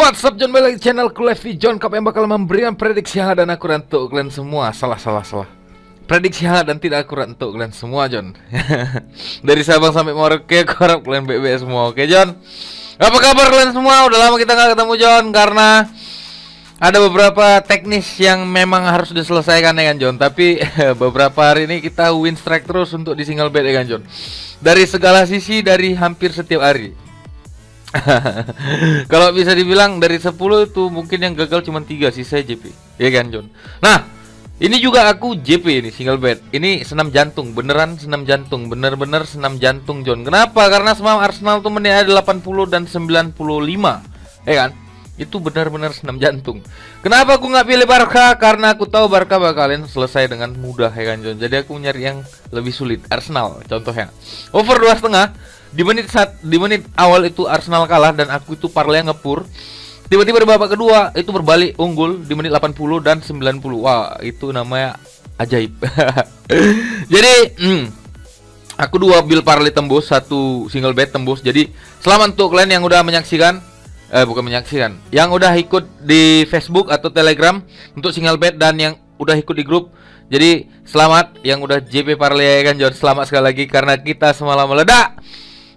What's up, John, balik channel Kulevi John Cup yang bakal memberikan prediksi hangat dan akurat untuk kalian semua. Salah. Prediksi hangat dan tidak akurat untuk kalian semua, John. Dari Sabang sampai Merauke, aku harap kalian baik-baik semua. Oke, John? Apa kabar kalian semua? Udah lama kita nggak ketemu, John, karena ada beberapa teknis yang memang harus diselesaikan ya kan, John. Tapi beberapa hari ini kita win strike terus untuk di single bet ya kan, John. Dari segala sisi, dari hampir setiap hari. Kalau bisa dibilang dari 10 itu mungkin yang gagal cuma 3, sisa JP. Ya kan, John. Nah, ini juga aku JP ini single bet. Ini senam jantung, beneran senam jantung, bener-bener senam jantung, John. Kenapa? Karena semalam Arsenal tuh menit ada 80 dan 95. Ya kan? Itu benar-benar senam jantung. Kenapa aku nggak pilih Barca? Karena aku tahu Barca bakalan selesai dengan mudah ya kan, John. Jadi aku nyari yang lebih sulit. Arsenal contohnya. Over 2,5. Di menit awal itu Arsenal kalah dan aku itu parlay ngepur. Tiba-tiba di babak kedua itu berbalik unggul di menit 80 dan 90. Wah, itu namanya ajaib. Jadi aku 2 bill parlay tembus, 1 single bet tembus. Jadi selamat untuk kalian yang udah menyaksikan, yang udah ikut di Facebook atau Telegram untuk single bet dan yang udah ikut di grup. Jadi selamat yang udah JP parlay ya kan, John. Selamat sekali lagi karena kita semalam meledak.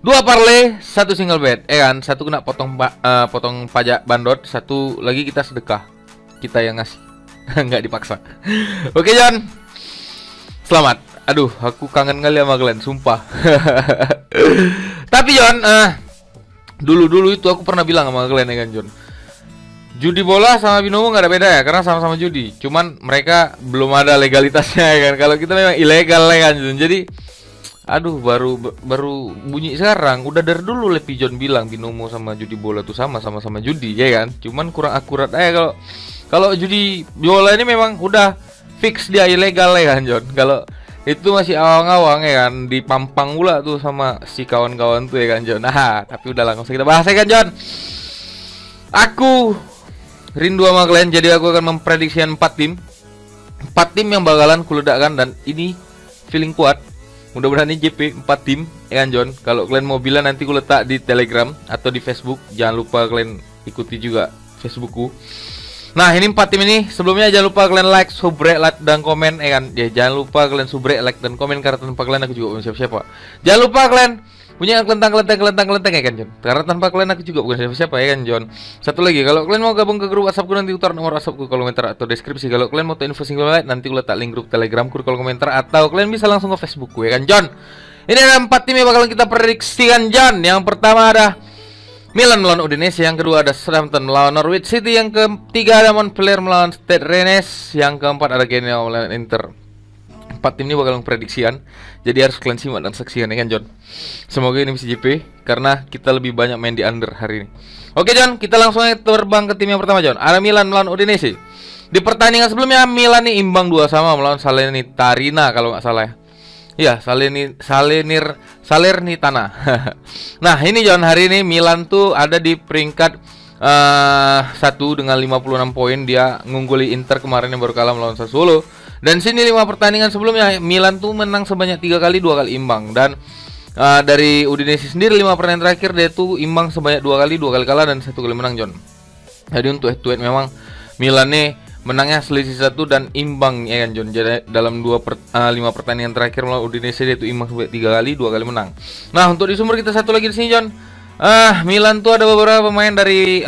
2 parlay, 1 single bet, kan? 1 kena potong pajak bandot, 1 lagi kita sedekah. Kita yang ngasih, nggak dipaksa. Oke, John. Selamat. Aduh, aku kangen kali sama kalian, sumpah. Tapi John, dulu itu aku pernah bilang sama kalian ya kan, John. Judi bola sama binomo nggak ada beda ya, karena sama-sama judi. Cuman mereka belum ada legalitasnya ya kan. Kalau kita memang ilegal ya kan, John. Jadi aduh, baru bunyi sekarang. Udah dari dulu Lepi John bilang binomo sama judi bola tuh sama-sama judi ya kan. Cuman kurang akurat aja kalau judi bola ini memang udah fix dia ilegal ya kan, John. Kalau itu masih awang-awang ya kan, dipampang pula tuh sama si kawan-kawan tuh ya kan, John. Nah, tapi udah langsung kita bahas ya kan, John. Aku rindu sama kalian, jadi aku akan memprediksikan 4 tim. 4 tim yang bakalan kuledakkan dan ini feeling kuat. Mudah-mudahan ini JP 4 tim ya kan, John. Kalau kalian mau bilang nanti aku letak di Telegram atau di Facebook. Jangan lupa kalian ikuti juga Facebookku. Nah, ini 4 tim ini. Sebelumnya jangan lupa kalian like, subrek, like, dan komen ya kan. Ya, jangan lupa kalian subrek, like, dan komen karena tanpa kalian aku juga bukan siapa-siapa. Jangan lupa kalian punya kelentang ya kan, John. Karena tanpa kalian aku juga bukan siapa-siapa ya kan, John. Satu lagi, kalau kalian mau gabung ke grup WhatsAppku nanti utar nomor WhatsAppku kolom komentar atau deskripsi. Kalau kalian mau tahu info single bet nanti aku letak link grup Telegramku di kolom komentar atau kalian bisa langsung ke Facebookku ya kan, John. Ini ada 4 tim yang bakalan kita prediksikan, John. Yang pertama ada Milan melawan Udinese, yang kedua ada Southampton melawan Norwich City, yang ketiga ada Montpellier melawan Stade Rennes, yang keempat ada Genoa melawan Inter. 4 tim ini bakal memprediksikan, jadi harus kalian simak dan saksikan ya kan, John. Semoga ini bisa JP karena kita lebih banyak main di under hari ini. Oke, John, kita langsung aja terbang ke tim yang pertama, John. Ada Milan melawan Udinese. Di pertandingan sebelumnya Milan nih imbang 2-2 melawan Salernitana kalau nggak salah ya. Iya, Salernitana. Nah, ini John, hari ini Milan tuh ada di peringkat 1 dengan 56 poin. Dia ngungguli Inter kemarin yang baru kalah melawan Sassuolo. Dan sini 5 pertandingan sebelumnya Milan tuh menang sebanyak 3 kali, 2 kali imbang. Dan dari Udinese sendiri 5 pertandingan terakhir dia tuh imbang sebanyak 2 kali, 2 kali kalah dan 1 kali menang, John. Jadi untuk head to head memang Milan nih menangnya selisih 1 dan imbang ya kan, John. Jadi dalam 5 pertandingan terakhir melawan Udinese dia tuh imbang sebanyak 3 kali, 2 kali menang. Nah, untuk di sumber kita satu lagi di sini, John. Milan tuh ada beberapa pemain dari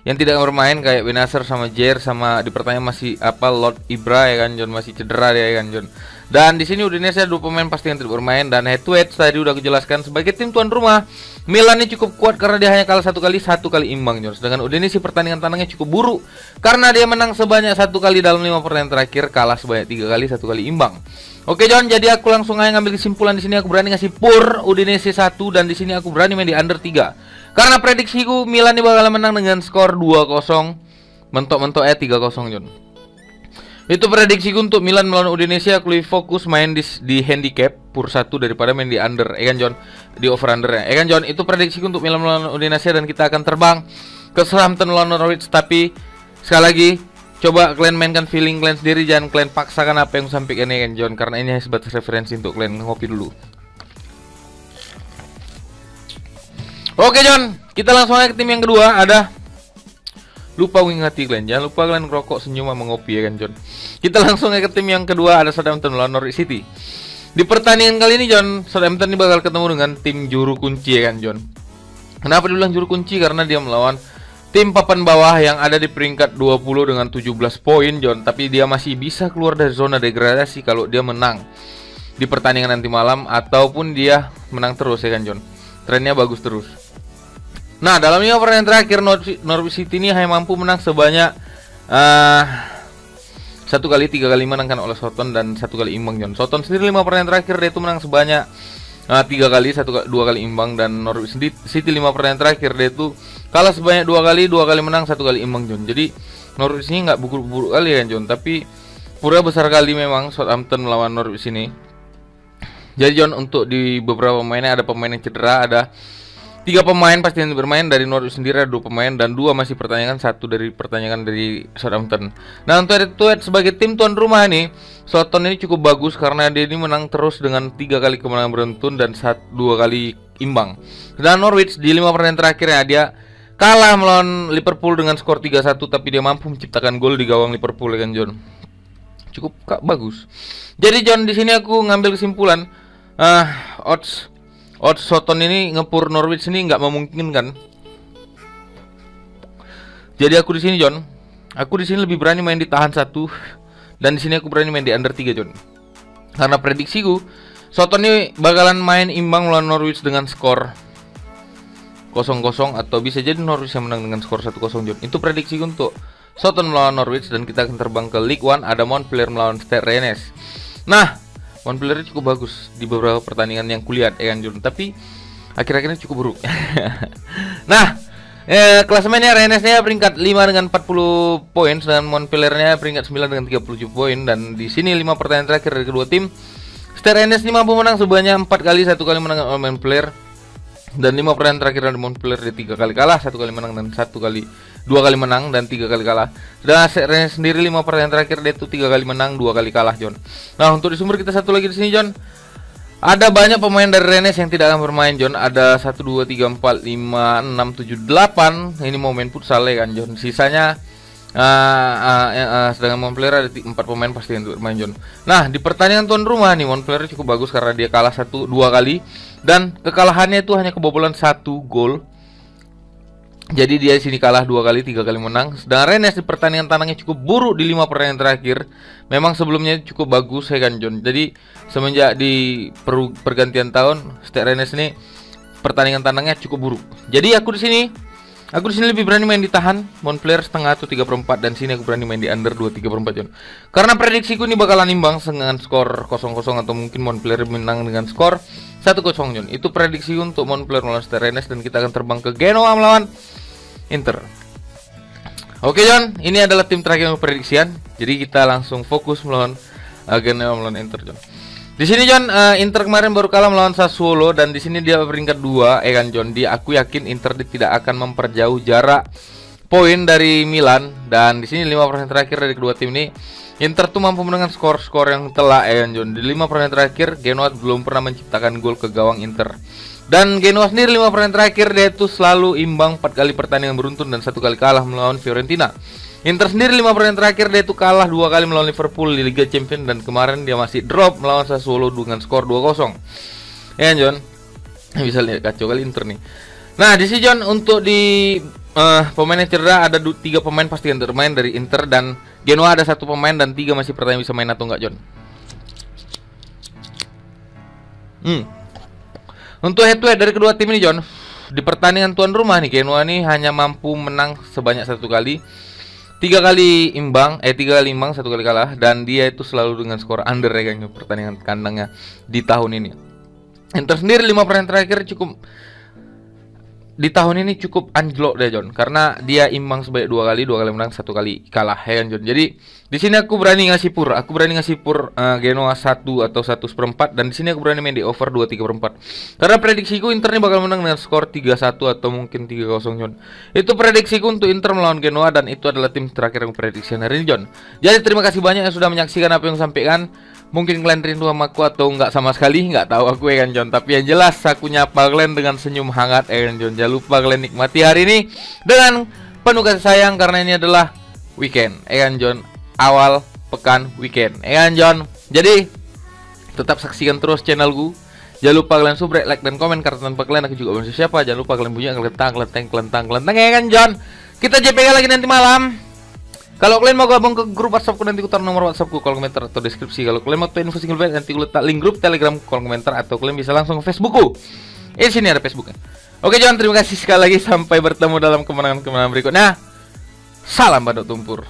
yang tidak bermain kayak Benacer sama Jair, sama di pertanyaan masih Lord Ibra ya kan, John, masih cedera dia ya kan, John. Dan di sini Udinese ada 2 pemain pasti yang tidak bermain dan head to head tadi udah aku jelaskan sebagai tim tuan rumah Milan ini cukup kuat karena dia hanya kalah 1 kali imbang, John. Sedangkan Udinese pertandingan tandangnya cukup buruk karena dia menang sebanyak 1 kali dalam 5 pertandingan terakhir, kalah sebanyak 3 kali, 1 kali imbang. Oke, John, jadi aku langsung aja ngambil kesimpulan. Di sini aku berani ngasih pur Udinese 1 dan di sini aku berani main di under 3. Karena prediksiku Milan ini bakal menang dengan skor 2-0. Mentok-mentok 3-0, John. Itu prediksiku untuk Milan melawan Udinese. Aku lebih fokus main di handicap pur 1 daripada main di under, ya kan, John. Di over under ya kan, John. Itu prediksiku untuk Milan melawan Udinese dan kita akan terbang ke Southampton melawan Norwich. Tapi sekali lagi, coba kalian mainkan feeling kalian sendiri, jangan kalian paksakan apa yang sampaikan ya kan, John. Karena ini hanya sebatas referensi untuk kalian ngopi dulu. Oke John, kita langsung aja ke tim yang kedua. Ada, lupa ngingati kalian, jangan lupa kalian ngerokok, senyum, sama ngopi ya kan John. Kita langsung aja ke tim yang kedua. Ada Southampton melawan Norwich City. Di pertandingan kali ini John, Southampton ini bakal ketemu dengan tim juru kunci ya kan John. Kenapa dibilang juru kunci? Karena dia melawan tim papan bawah yang ada di peringkat 20 dengan 17 poin John. Tapi dia masih bisa keluar dari zona degradasi kalau dia menang di pertandingan nanti malam, ataupun dia menang terus ya kan John. Trennya bagus terus. Nah, dalam 5 pertandingan terakhir Norwich City ini hanya mampu menang sebanyak 1 kali, 3 kali menangkan oleh Southampton dan 1 kali imbang John. Southampton sendiri 5 pertandingan terakhir dia itu menang sebanyak 3 kali, 2 kali imbang, dan Norwich City 5 pertandingan terakhir dia itu kalah sebanyak 2 kali menang, 1 kali imbang John. Jadi Norwich ini nggak buruk-buruk kali ya John, tapi pura besar kali memang Southampton melawan Norwich ini. Jadi John, untuk di beberapa pemainnya ada pemain yang cedera, ada 3 pemain pasti yang bermain dari Norwich sendiri, ada 2 pemain dan 2 masih pertandingan, 1 dari pertandingan dari Southampton. Nah, untuk head sebagai tim tuan rumah nih, Southampton ini cukup bagus karena dia ini menang terus dengan 3 kali kemenangan beruntun dan 2 kali imbang. Dan Norwich di 5 pertandingan terakhirnya dia kalah melawan Liverpool dengan skor 3-1, tapi dia mampu menciptakan gol di gawang Liverpool ya kan John. Cukup bagus. Jadi John, di sini aku ngambil kesimpulan odds Southampton ini ngepur Norwich ini nggak memungkinkan. Jadi aku di sini John, aku di sini lebih berani main di tahan 1, dan di sini aku berani main di under 3 John. Karena prediksiku Southampton ini bakalan main imbang melawan Norwich dengan skor 0-0, atau bisa jadi Norwich yang menang dengan skor 1-0 John. Itu prediksiku untuk Southampton melawan Norwich, dan kita akan terbang ke League One. Ada Montpellier melawan Stade Rennes. Nah, Montpellier cukup bagus di beberapa pertandingan yang kulihat ya kan John, tapi akhir-akhir ini cukup buruk. Nah, klasemennya Rennesnya peringkat 5 dengan 40 poin, sedangkan Montpelliernya peringkat 9 dengan 37 poin. Dan di sini 5 pertandingan terakhir dari kedua tim, Stade Rennes ini mampu menang sebanyak 4 kali, 1 kali menang oleh Montpellier. Dan 5 pertandingan terakhir dari Montpellier dia 3 kali kalah, 1 kali menang, dan 2 kali menang dan 3 kali kalah. Dan Rennes sendiri 5 pertandingan terakhir dia itu 3 kali menang, 2 kali kalah John. Nah, untuk di sumber kita satu lagi di sini John, ada banyak pemain dari Rennes yang tidak akan bermain John. Ada 1, 2, 3, 4, 5, 6, 7, 8. Ini mau main futsal ya kan John. Sisanya sedangkan Montpellier ada 4 pemain pasti untuk bermain John. Nah, di pertandingan tuan rumah nih Montpellier cukup bagus karena dia kalah 2 kali, dan kekalahannya itu hanya kebobolan 1 gol. Jadi dia di sini kalah 2 kali, 3 kali menang. Sedangkan Rennes di pertandingan tandangnya cukup buruk di 5 pertandingan terakhir. Memang sebelumnya cukup bagus ya kan John. Jadi semenjak di pergantian tahun, Stade Rennes ini pertandingan tandangnya cukup buruk. Jadi aku di sini lebih berani main di tahan Montpellier setengah atau 3/4, dan sini aku berani main di under 2, 3/4 John. Karena prediksiku ini bakalan imbang dengan skor 0-0, atau mungkin Montpellier menang dengan skor 1-0 John. Itu prediksi untuk Montpellier melawan Stade Rennes, dan kita akan terbang ke Genoa melawan Inter. Oke John, ini adalah tim terakhir prediksian. Jadi kita langsung fokus melawan Genoa melawan Inter John. Di sini John, Inter kemarin baru kalah melawan Sassuolo, dan di sini dia peringkat 2 ya kan John. Aku yakin Inter tidak akan memperjauh jarak poin dari Milan, dan di sini 5% terakhir dari kedua tim ini Inter tuh mampu menang skor-skor yang telak ya kan John. Di 5% terakhir Genoa belum pernah menciptakan gol ke gawang Inter. Dan Genoa sendiri 5 pertandingan terakhir dia itu selalu imbang 4 kali pertandingan beruntun dan 1 kali kalah melawan Fiorentina. Inter sendiri 5 pertandingan terakhir dia itu kalah 2 kali melawan Liverpool di Liga Champions, dan kemarin dia masih drop melawan Sassuolo dengan skor 2-0. Ya John, bisa lihat kacau kali Inter nih. Nah di sini John, untuk di pemain yang cedera ada 3 pemain pasti yang bermain dari Inter, dan Genoa ada 1 pemain dan 3 masih pertanyaan bisa main atau enggak John. Untuk head to head dari kedua tim ini John, di pertandingan tuan rumah nih Genoa nih hanya mampu menang sebanyak 1 kali, 3 kali imbang, 3 kali imbang, 1 kali kalah, dan dia itu selalu dengan skor under ya kan pertandingan kandangnya di tahun ini. Inter sendiri 5 pertandingan terakhir di tahun ini cukup anjlok deh John, karena dia imbang sebanyak 2 kali, 2 kali menang, 1 kali kalah ya kan John. Jadi di sini aku berani ngasih pur, Genoa 1 atau 1/4, dan di sini aku berani main di over 2, 3/4. Karena prediksiku Inter ini bakal menang dengan skor 3-1 atau mungkin 3-0 John. Itu prediksiku untuk Inter melawan Genoa, dan itu adalah tim terakhir yang prediksi hari ini John. Jadi terima kasih banyak yang sudah menyaksikan apa yang sampaikan. Mungkin kalian rindu sama aku atau nggak sama sekali, nggak tahu aku ya kan John. Tapi yang jelas aku nyapa kalian dengan senyum hangat ya kan John. Jangan lupa kalian nikmati hari ini dengan penuh kasih sayang karena ini adalah weekend ya kan John. Awal pekan weekend ya kan John. Jadi tetap saksikan terus channelku. Jangan lupa kalian subscribe, like, dan komen karena tanpa kalian aku juga manusia siapa. Jangan lupa kalian punya kelentang ya kan John. Kita JPK lagi nanti malam. Kalau kalian mau gabung ke grup WhatsAppku, nanti ku taruh nomor WhatsAppku kolom komentar atau deskripsi. Kalau kalian mau info single bed, nanti ku letak link grup Telegram kolom komentar atau kalian bisa langsung ke Facebookku. Di sini ada Facebooknya. Oke John, terima kasih sekali lagi, sampai bertemu dalam kemenangan berikutnya. Salam badut tumpur.